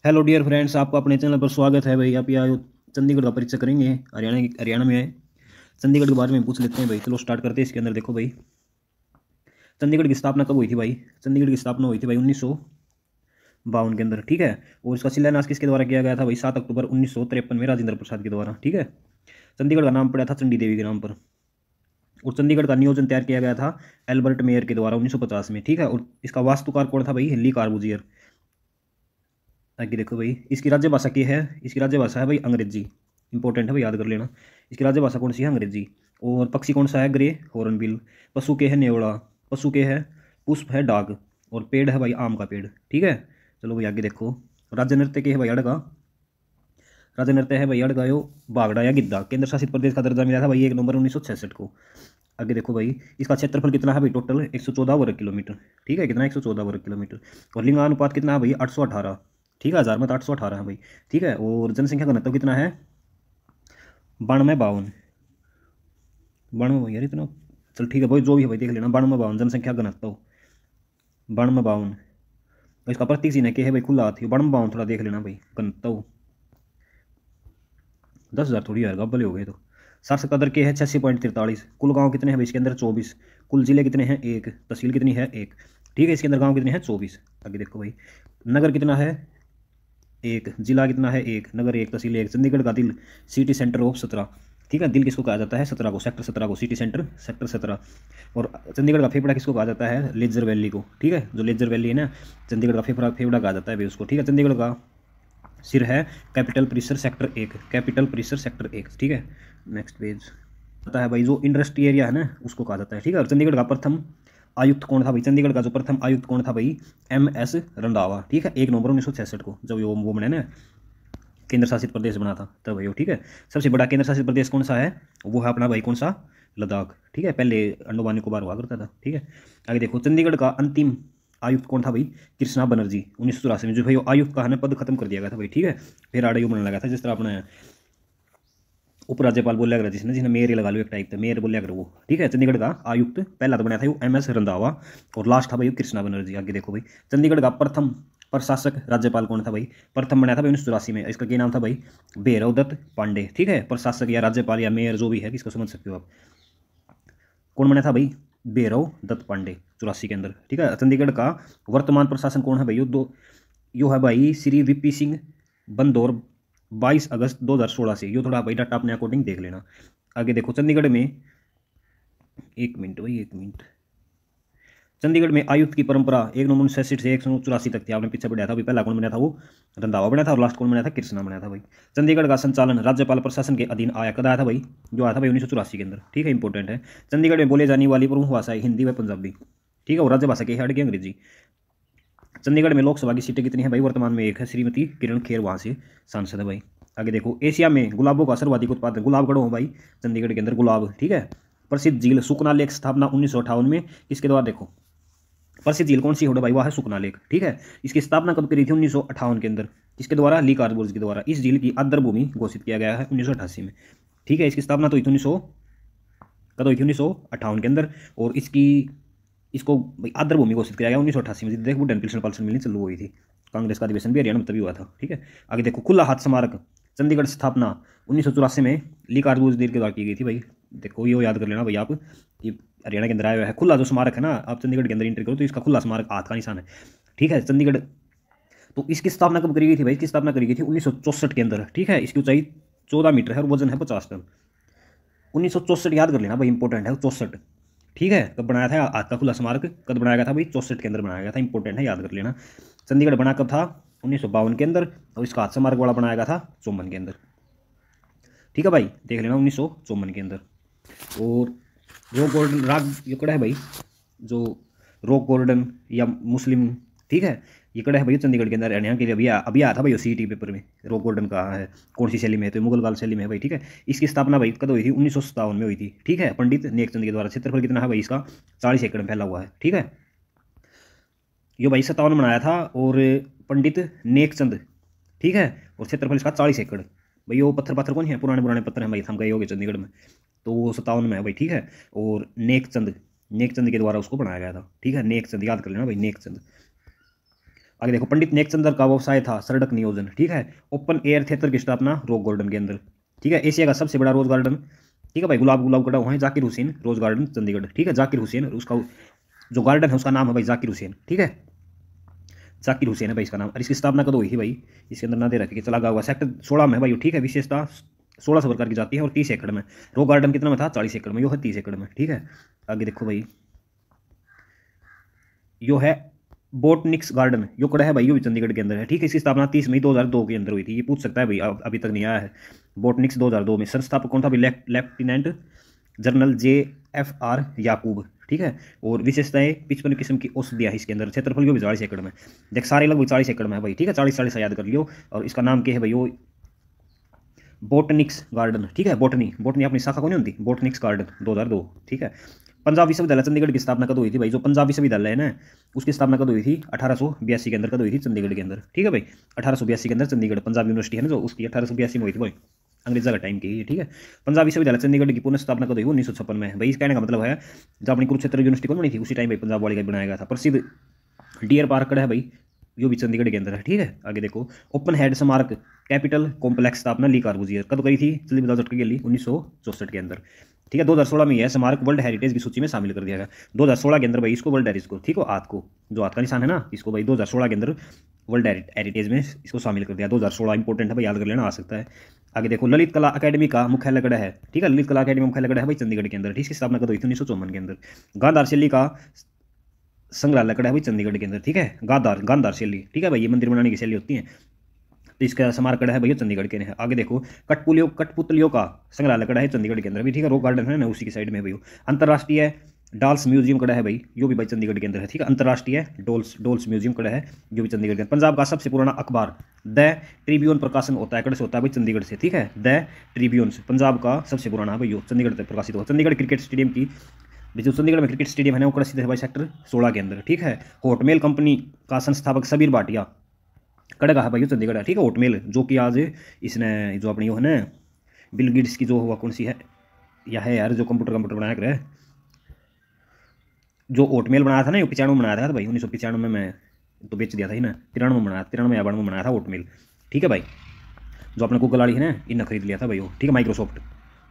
Hello dear friends, आपका अपने channel पर स्वागत है भाई। आप यहाँ चंडीगढ़ का परिचय करेंगे। हरियाणा में है। चंडीगढ़ के बारे में पूछ लेते हैं भाई। चलो स्टार्ट करते हैं। इसके अंदर देखो भाई, चंडीगढ़ की स्थापना कब हुई थी भाई? चंडीगढ़ की स्थापना हुई थी भाई 1952 के अंदर, ठीक है। और इसका शिलान्यास किसके द्वारा किया गया था भाई? 7 अक्टूबर 1953 में राजेंद्र प्रसाद के द्वारा, ठीक है। चंडीगढ़ का नाम पड़ा था चंडी देवी के नाम पर। और चंडीगढ़ का नियोजन तैयार किया गया था एल्बर्ट मेयर के द्वारा 1950 में, ठीक है। और इसका वास्तुकार कौन था भाई? ली कार्बूजियर। आगे देखो भाई, इसकी राज्यभाषा क्या है? इसकी राज्यभाषा है भाई अंग्रेजी। इंपॉर्टेंट है भाई, याद कर लेना। इसकी राज्यभाषा कौन सी है? अंग्रेजी। और पक्षी कौन सा है? Grey hornbill. पशु के है नेवड़ा। पशु के है पुष्प है डाक। और पेड़ है भाई आम का पेड़, ठीक है। चलो भाई आगे देखो। राज्य नृत्य के है भाई अड़गा। राज्य नृत्य है भाई अड़गा यो बागड़ा या गिद्दा। केंद्र शासित प्रदेश का दर्जा मिला था भाई 1 नवंबर 1966 को। आगे देखो भाई, इसका क्षेत्रफल कितना है भाई? टोटल 114 वर्ग किलोमीटर, ठीक है। कितना? 114 वर्ग किलोमीटर। और लिंगानुपात कितना है भाई? 818, ठीक है। 1000 में तो 818 है भाई, ठीक है। और जनसंख्या घनत्व कितना है? 92 52। 92 यार इतना। चल ठीक है भाई, जो भी है भाई देख लेना। 92 52 जनसंख्या घनत्व। 92 52। और इसका प्रतीक चिन्ह क्या है भाई? खुला हाथी। 92 52 थोड़ा देख लेना भाई। घनत्व 10,000 थोड़ी यार, गब्बले हो गए तो। शासक का दर क्या है? 86.43। कुल गांव कितने हैं भाई इसके अंदर? 24। कुल जिले कितने हैं? 1। तहसील कितनी है? 1, ठीक है। इसके अंदर गांव कितने हैं? 24। आगे देखो भाई, नगर कितना है? 1। जिला कितना है? 1। नगर 1, तहसील 1। चंडीगढ़ का दिल, सिटी सेंटर ऑफ 17, ठीक है। दिल किसको कहा जाता है? 17 को, सेक्टर 17 को, सिटी सेंटर सेक्टर 17। और चंडीगढ़ का फेफड़ा किसको कहा जाता है? लेजर वैली को, ठीक है। जो लेजर वैली है ना, चंडीगढ़ का फेफड़ा फेफड़ा कहा जाता है भाई उसको, ठीक है। चंडीगढ़ का सिर है कैपिटल परिसर सेक्टर 1, कैपिटल परिसर सेक्टर 1, ठीक है। नेक्स्ट पेज आता है भाई, जो इंडस्ट्री एरिया है ना उसको कहा जाता है, ठीक है। और चंडीगढ़ का प्रथम आयुक्त कौन था भाई? चंडीगढ़ का जो प्रथम आयुक्त कौन था भाई? MS रंधावा, ठीक है। 1 नवंबर 1966 को, जब वो बने ना, केंद्र शासित प्रदेश बना था तब भाई वो, ठीक है। सबसे बड़ा केंद्र शासित प्रदेश कौन सा है? वो है अपना भाई कौन सा? लद्दाख, ठीक है। पहले अंडमान निकोबार हुआ करता था, ठीक है। आगे देखो, चंडीगढ़ का अंतिम आयुक्त कौन था भाई? कृष्णा बनर्जी। 1984 में जो भाई वो आयुक्त का है ना पद खत्म कर दिया गया था भाई, ठीक है। फिर आरडीओ बनने लगा था, जिस तरह अपने उपराज्यपाल बोलिया करा जिसने जिसने मेयर ही लगा लो, एक टाइप का मेयर बोलिया करो वो, ठीक है। चंडीगढ़ का आयुक्त पहला तो बनाया था वो MS रंधावा। और लास्ट था भाई कृष्णा बनर्जी। आगे देखो भाई, चंडीगढ़ का प्रथम प्रशासक राज्यपाल कौन था भाई? प्रथम बनाया था भाई 1984 में। इसका क्या नाम था भाई? भैरव दत्त पांडे, ठीक है। प्रशासक या राज्यपाल या मेयर जो भी है, किसको समझ सकते हो आप। कौन बना था भाई? भैरव दत्त पांडे, 84 के अंदर, ठीक है। चंडीगढ़ का वर्तमान प्रशासन कौन है भाई? यो है भाई श्री VP सिंह बंदौर। 22 अगस्त 2016 से। यो थोड़ा भाई डाटा अपने अकॉर्डिंग देख लेना। आगे देखो, चंडीगढ़ में, एक मिनट भाई, एक मिनट। चंडीगढ़ में आयुक्त की परंपरा 1 नवंबर 1966 से 1 नवंबर 1984 तक थी। आपने पीछे बढ़ाया था अभी, पहला कौन बनाया था? वो रंधावा बनाया था। और लास्ट कौन बनाया था? कृष्णा बनाया था भाई। चंडीगढ़ का संचालन राज्यपाल प्रशासन के अधीन आया, कद आया था भाई? जो आया था भाई 1984 के अंदर, ठीक है। इंपॉर्टेंट है। चंडीगढ़ में बोले जाने वाली प्रमुख भाषाएं हिंदी व पंजाबी, ठीक है। और राज्य भाषा की है अंग्रेजी। चंडीगढ़ में लोकसभा की सीटें कितनी है भाई? वर्तमान में 1 है। श्रीमती किरण खेर वहाँ से सांसद है भाई। आगे देखो, एशिया में गुलाबों का सर्वाधिक उत्पादन, गुलाब गढ़ हो भाई चंडीगढ़ के अंदर, गुलाब, ठीक है। प्रसिद्ध झील सुकना लेक स्थापना 1958 में इसके द्वारा। देखो, प्रसिद्ध झील कौन सी है भाई? वह है सुकना लेक, ठीक है। इसकी स्थापना कब करी थी? 1958 के अंदर। इसके द्वारा? ली कार्बोर्ज के द्वारा। इस झील की आर्द्र भूमि घोषित किया गया है 1988 में, ठीक है। इसकी स्थापना तो हुई थी 1958 के अंदर। और इसको भाई आर्द्र भूमि घोषित किया गया 1988 में। देख, वो डेनपिल्सन पाल्सन मिलनी चालू हुई थी। कांग्रेस का अधिवेशन भी हरियाणा में तभी हुआ था, ठीक है। आगे देखो, खुला हाथ स्मारक चंडीगढ़ स्थापना 1984 में ली कार्बोज के द्वारा की गई थी भाई। देखो ये याद कर लेना भाई आप, ये हरियाणा के अंदर आया हुआ है। खुला जो स्मारक है ना, आप चंडीगढ़ के अंदर एंट्री करो तो इसका खुला स्मारक हाथ का निशान है, ठीक है। चंडीगढ़, तो इसकी स्थापना कब करी गई थी भाई? इसकी स्थापना करी गई थी 1964 के अंदर, ठीक है। इसकी ऊंचाई 14 मीटर है और वजन है 50 टन। 1964 याद कर लेना भाई, इंपॉर्टेंट है 64, ठीक है। कब बनाया था आज का खुला स्मारक? कब बनाया गया था भाई? 64 के अंदर बनाया गया था, इंपॉर्टेंट है, याद कर लेना। चंडीगढ़ बना कब था? 1952 के अंदर। और इसका हाथ स्मारक वाला बनाया गया था 54 के अंदर, ठीक है भाई, देख लेना 1954 के अंदर। और रॉक गार्डन राग ये कड़ा है भाई, जो रॉक गार्डन या मुस्लिम, ठीक है। ये कड़ा है भाई चंडीगढ़ के अंदर, हरियाणा के लिए अभी आया था भाई CET पेपर में। रॉक गार्डन कहाँ है, कौन सी शैली में है? तो मुगल काल शैली में है भाई, ठीक है। इसकी स्थापना भाई कब हुई थी? 1957 में हुई थी, ठीक है, पंडित नेकचंद के द्वारा। क्षेत्रफल कितना है भाई इसका? 40 एकड़ में फैला हुआ है, ठीक है। ये भाई 57 में बनाया था। और पंडित नेकचंद, ठीक है। और क्षेत्रफल इसका 40 एकड़ भाई। वो पत्थर पत्थर कौन है? पुराने पुराने पत्थर हैं भाई, हम गए होंगे चंडीगढ़ में। तो वो 57 में है भाई, ठीक है। और नेकचंद, नेकचंद के द्वारा उसको बनाया गया था, ठीक है। नेकचंद याद कर लेना भाई, नेकचंद। आगे देखो पंडित नेकचंदर का व्यवसाय था सड़क नियोजन, ठीक है। ओपन एयर थिएटर की स्थापना रॉक गार्डन के अंदर, ठीक है। एशिया का सबसे बड़ा रोज गार्डन, ठीक है भाई, गुलाब गुलाब कटा हुआ है, जाकिर हुसैन रोज गार्डन चंडीगढ़, ठीक है। जाकिर हुसैन उसका जो गार्डन है उसका नाम है भाई जाकिर हुसैन, ठीक है। जाकिर हुसैन है भाई इसका नाम। और इसकी स्थापना कब हुई थी भाई, इसके अंदर ना दे रखी कि चला गया हुआ सेक्टर 16 में है भाई, ठीक है। विशेषता 1600 प्रकार की जाती है और 30 एकड़ में। रॉक गार्डन कितना में था, 40 एकड़ में, यो है 30 एकड़ में, ठीक है। आगे देखो भाई, यो है बोटनिक्स गार्डन, यो कड़ा है भाई, यो भी चंडीगढ़ के अंदर है, ठीक है। इसकी स्थापना 30 मई 2002 के अंदर हुई थी। ये पूछ सकता है भाई, अभी तक नहीं आया है। बोटनिक्स 2002 में। संस्थापक कौन था भाई, लेफ्टिनेंट जनरल JFR याकूब, ठीक है। और विशेषताएं 55 किस्म की औषधियाँ इसके अंदर। क्षेत्रफल यो भी 40 एकड़ में, देख सारे लगभग 40 एकड़ में है भाई, ठीक है। 40 याद कर लियो। और इसका नाम क्या है भाई, वो बोटनिक्स गार्डन, ठीक है। बोटनी अपनी शाखा कौन होती, बोटनिक्स गार्डन 2002, ठीक है। पंजाब विश्वविद्यालय चंडीगढ़ की स्थापना कब हुई थी भाई, जो पंजाब विश्वविद्यालय है ना उसकी स्थापना कब हुई थी, 1882 के अंदर कब हुई थी, चंडीगढ़ के अंदर, ठीक है भाई। 1882 के अंदर चंडीगढ़ पंजाब यूनिवर्सिटी है ना जो, उसकी 1882 में हुई थी भाई, अंग्रेजा का टाइम की, ठीक है। पंजाब विश्वविद्यालय चंडीगढ़ की पुनः स्थापना कब हुई, 1956 में भाई। इस कहने का मतलब है जब अपनी कुरुक्षेत्र यूनिवर्सिटी कौन बनी थी, उसी टाइम भाई पंजाब वाली का बनाया गया था। प्रसिद्ध डियर पार्क है भाई, यो भी चंडीगढ़ के अंदर है, ठीक है। आगे देखो, ओपन हेड स्मारक कैपिटल कॉम्प्लेक्स स्थापना ली कार्बूजियर कब करी थी, जल्दी बताओ झटके के लिए, 1964 के अंदर, ठीक है। 2016 में यह स्मारक वर्ल्ड हेरिटेज की सूची में शामिल कर दिया गया। 2016 के अंदर भाई इसको वर्ल्ड हेरिटेज को, ठीक है, हाथ को जो हाथ का निशान है ना, इसको भाई 2016 के अंदर वर्ल्ड हेरिटेज में इसको शामिल कर दिया। 2016 इंपॉर्टेंट है भाई, याद कर लेना, आ सकता है। आगे देखो, ललित कला अकेडमी का मुख्यालय कड़ा है, ठीक है। ललित कला अकेडमी मुख्यालय कड़ा है भाई चंडीगढ़ के अंदर, ठीक है। इसकी स्थापना कब हुई थी, 1954 के अंदर। गांधार शैली का संग्रहालय कड़ा है भाई चंडीगढ़ के अंदर, ठीक है। गांधार शैली, ठीक है भाई, ये मंदिर बनाने की शैली होती है, तो इसका स्मारक कड़ा है भैया चंडीगढ़ के हैं। आगे देखो, कठपुतलियों का संग्रहालय कड़ा है चंडीगढ़ के अंदर भी, ठीक है। रॉक गार्डन है ना उसी की साइड में भाई। अंतर्राष्ट्रीय डॉल्स म्यूजियम कड़ा है भाई, यो भी भाई चंडीगढ़ के अंदर है, ठीक है। अंतर्राष्ट्रीय डॉल्स म्यूजियम कड़ा है, जो भी चंडीगढ़ के अंदर। पंजाब का सबसे पुराना अखबार द ट्रिब्यून प्रकाशन होता है, कड़े से होता है भाई चंडीगढ़ से, ठीक है। द ट्रिब्यून पंजाब का सबसे पुराना है भाई, यो चंडीगढ़ से प्रकाशित हुआ। चंडीगढ़ क्रिकेट स्टेडियम की, जो चंडीगढ़ में क्रिकेट स्टेडियम है ना वो कड़ा स्थित है भाई सेक्टर 16 के अंदर, ठीक है। हॉटमेल कंपनी का संस्थापक सबीर भाटिया कड़ा का है भाई चंडीगढ़ है, ठीक है। हॉटमेल जो कि आज इसने जो अपनी वो है ना बिल गेट्स की जो हुआ कौन सी है या है यार, जो कंप्यूटर बनाया करे, जो हॉटमेल बनाया था ना, 95 में बनाया था भाई, 1995 में तो बेच दिया था ही ना, 93 में बनाया, 93 या 92 में बनाया था हॉटमेल, ठीक है भाई। जो अपने गूगल वाली है ना इन्हें खरीद लिया था भाई वो, ठीक है।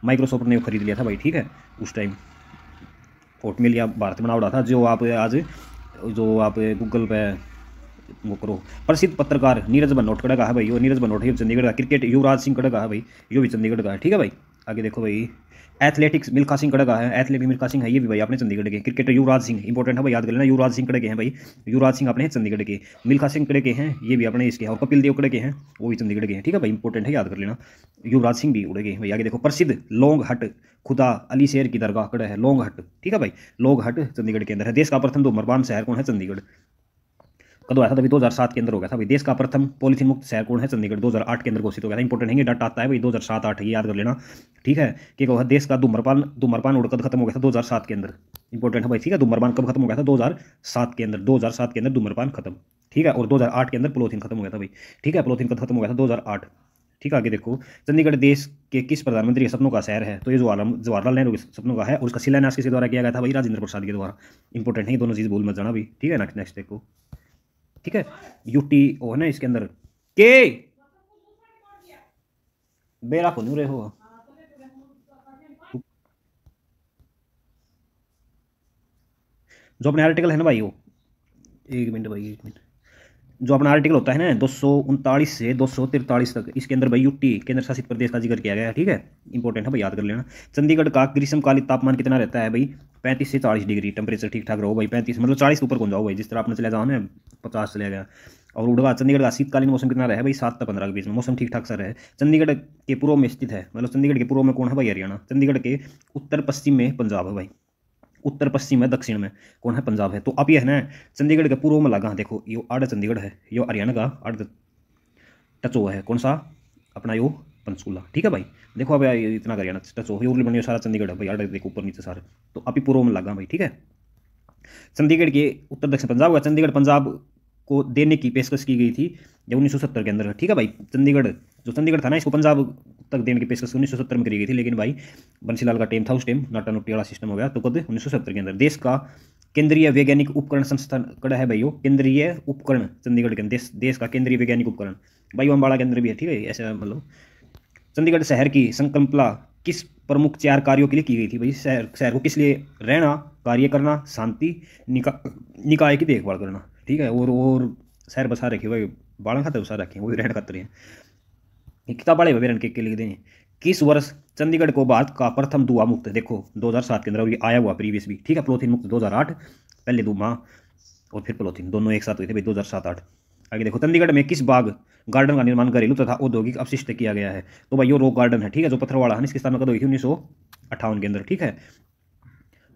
माइक्रोसॉफ्ट ने खरीद लिया था भाई, ठीक है। उस टाइम हॉटमेल या भारत में बना उड़ा था। जो आप आज जो आप गूगल पे वो करो। प्रसिद्ध पत्रकार नीरज बनोट कड़ा का है भाई, यो नीरज बनोट है चंडीगढ़ का। क्रिकेट युवराज सिंह कड़ा का है भाई, यो भी चंडीगढ़ का है, ठीक है भाई। आगे देखो भाई, एथलेटिक्स मिल्खा सिंह कड़ा का है, एथलेटिक मिल्खा सिंह है, ये भी भाई अपने चंडीगढ़ के। क्रिकेटर युवराज सिंह इंपॉर्टेंट है भाई, याद कर लेना, युवराज सिंह कड़े के हैं भाई, युवराज सिंह अपने हैं चंडीगढ़ के। मिल्खा सिंह कड़े के हैं, ये भी अपने इसके हैं। और कपिल देव कड़े के हैं, वो भी चंडीगढ़ के हैं, ठीक है भाई, इंपॉर्टेंट है, याद कर लेना। युवराज सिंह भी उड़े गए भाई। आगे देखो, प्रसिद्ध लोंग हट खुदा अली शेर की दरगाह कड़ा है, लोंग हट, ठीक है भाई। लोंग हट चंडीगढ़ के अंदर है। देश का प्रथम धूम्रपान शहर कौन है, चंडीगढ़। कब आया था भाई, 2007 के अंदर हो गया था भाई। देश का प्रथम पॉलीथीन मुक्त शहर कौन है, चंडीगढ़, 2008 के अंदर घोषित हो गया था। इंपॉर्टेंट है, डाटा आता है भाई 2007-8, ये याद कर लेना, ठीक है। कि कहा देश का धूम्रपान उड़कद खत्म हो गया था 2007 के अंदर, इंपॉर्टेंट है भाई, ठीक है। धूम्रपान कब खत्म हो गया था, 2007 के अंदर, 2007 के अंदर धूम्रपान खत्म, ठीक है। और 2008 के अंदर पॉलीथीन खत्म हो गया था भाई, ठीक है। पॉलीथीन कब खत्म हो गया था, 2008, ठीक है। आगे देखो, चंडीगढ़ देश के किस प्रधानमंत्री के सपनों का शहर है, तो ये जवाहरलाल नेहरू के सपनों का है। और उसका शिलान्यास किसके द्वारा किया गया था भाई, राजेंद्र प्रसाद के द्वारा। इंपॉर्टेंट है, ये दोनों चीज़ भूल मत जाना भी, ठीक है। नेक्स्ट देखो, ठीक है। यूटी ओ है ना इसके अंदर के बेरा को नहीं रहे हो, जो अपने आर्टिकल है ना भाई, वो एक मिनट भाई, एक मिनट। जो अपना आर्टिकल होता है ना 239 से 243 तक, इसके अंदर भाई यूटी केंद्र शासित प्रदेश का जिक्र किया गया है, ठीक है। इंपॉर्टेंट है भाई, याद कर लेना। चंडीगढ़ का ग्रीष्मकालीन तापमान कितना रहता है भाई, 35 से 40 डिग्री। टेम्परेचर ठीक ठाक रहो भाई, 35 मतलब 40 के ऊपर कौन जाओ भाई, जिस तरह आपने चले जाओ ना 50 चले गया। और उड़वा चंडीगढ़ का शीतकालीन मौसम कितना रहा है भाई, 7 से 15 के बीच में, मौसम ठीक ठाक सा रहे। चंडीगढ़ के पूर्व में स्थित है, मतलब चंडीगढ़ के पूर्व में कौन है भाई, हरियाणा। चंडीगढ़ के उत्तर पश्चिम में पंजाब है भाई, उत्तर पश्चिम में, दक्षिण में कौन है, पंजाब है। तो अब ये है ना चंडीगढ़ के पूर्व में लगा, देखो यो आड़ चंडीगढ़ है, यो हरियाणा का आड़ टच हुआ है, कौन सा अपना यो पंचकूला, ठीक है भाई। देखो अब इतना हरियाणा टच हो, उर्ली बनी सारा चंडीगढ़ है भाई, आड़ देखो ऊपर नीचे सारे, तो अभी पूर्व में लगा भाई, ठीक है। चंडीगढ़ के उत्तर दक्षिण पंजाब हुआ, चंडीगढ़ पंजाब को देने की पेशकश की गई थी जब 1970 के अंदर, ठीक है भाई। चंडीगढ़ जो चंडीगढ़ था ना, इसको पंजाब तक देने की पेशकश 1970 में करी गई थी, लेकिन भाई बंसीलाल का टेम था उस टाइम, नाटा नुट्टी वाला सिस्टम हो गया, तो कद 1970 के अंदर। देश का केंद्रीय वैज्ञानिक उपकरण संस्थान कड़ा है भाई, वो केंद्रीय उपकरण चंडीगढ़ के अंदर, देश का केंद्रीय वैज्ञानिक उपकरण भाई, वो अम्बाड़ा के अंदर भी है, ठीक है, ऐसा मतलब। चंडीगढ़ शहर की संकल्पना किस प्रमुख 4 कार्यों के लिए की गई थी भाई? शहर शहर को किस लिए? रहना, कार्य करना, शांति, निकाय की देखभाल करना, ठीक है। और शहर बसा रखे भाई, बाड़ा खाते बसा रखे, वो भी रहना खाते हैं। किताब वाले विवरण के लिख दें। किस वर्ष चंडीगढ़ को भारत का प्रथम धुआं मुक्त, देखो 2007 के अंदर, और ये आया हुआ प्रीवियस भी, ठीक है। पॉलीथीन मुक्त 2008, पहले धुआं और फिर पॉलीथीन, दोनों एक साथ हुए थे भाई 2007-8। आगे देखो, चंडीगढ़ में किस बाग गार्डन का निर्माण घरेलू तथा औद्योगिक अपशिष्ट किया गया है? तो भाई ये रॉक गार्डन है, ठीक है, जो पत्थरवाड़ा है, इसकी स्थापना कब हुई थी? 1958 के अंदर, ठीक है,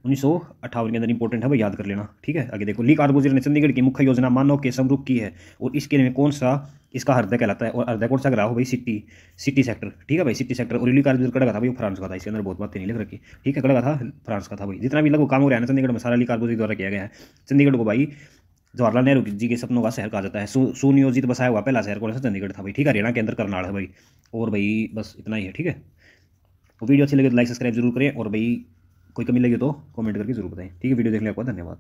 1958 के अंदर। इंपॉर्टेंट है भाई, याद कर लेना, ठीक है। आगे देखो, ली कार्बोजियर ने चंडीगढ़ की मुख्य योजना मानव के समरूप की है, और इसके में कौन सा इसका हृदय कहलाता है? और हृदय कौन सा ग्राह हो भाई? सिटी सेक्टर, ठीक है भाई, सिटी सेक्टर। और ली कार्बोजियर कड़ा था भाई, वो फ्रांस का था, इसके अंदर बहुत बातें नहीं लिख रखी, ठीक है, कड़ा था फ्रांस का था भाई। जितना भी लगभग काम हो रहा है ना चंडीगढ़ में, सारा ली कार्बोजियर द्वारा किया गया है। चंडीगढ़ को भाई जवाहरलाल नेहरू जी के सपनों का शहर कहा जाता है। सुनियोजित बसाया हुआ पहला शहर कौन सा? चंडीगढ़ था भाई, ठीक है। हरियाणा के अंदर करनाल है भाई। और भाई बस इतना ही है, ठीक है। तो वीडियो अच्छी लगे तो लाइक सब्सक्राइब जरूर करें, और भाई कोई कमी लगी तो कमेंट करके जरूर बताएं, ठीक है। वीडियो देखने के बाद धन्यवाद।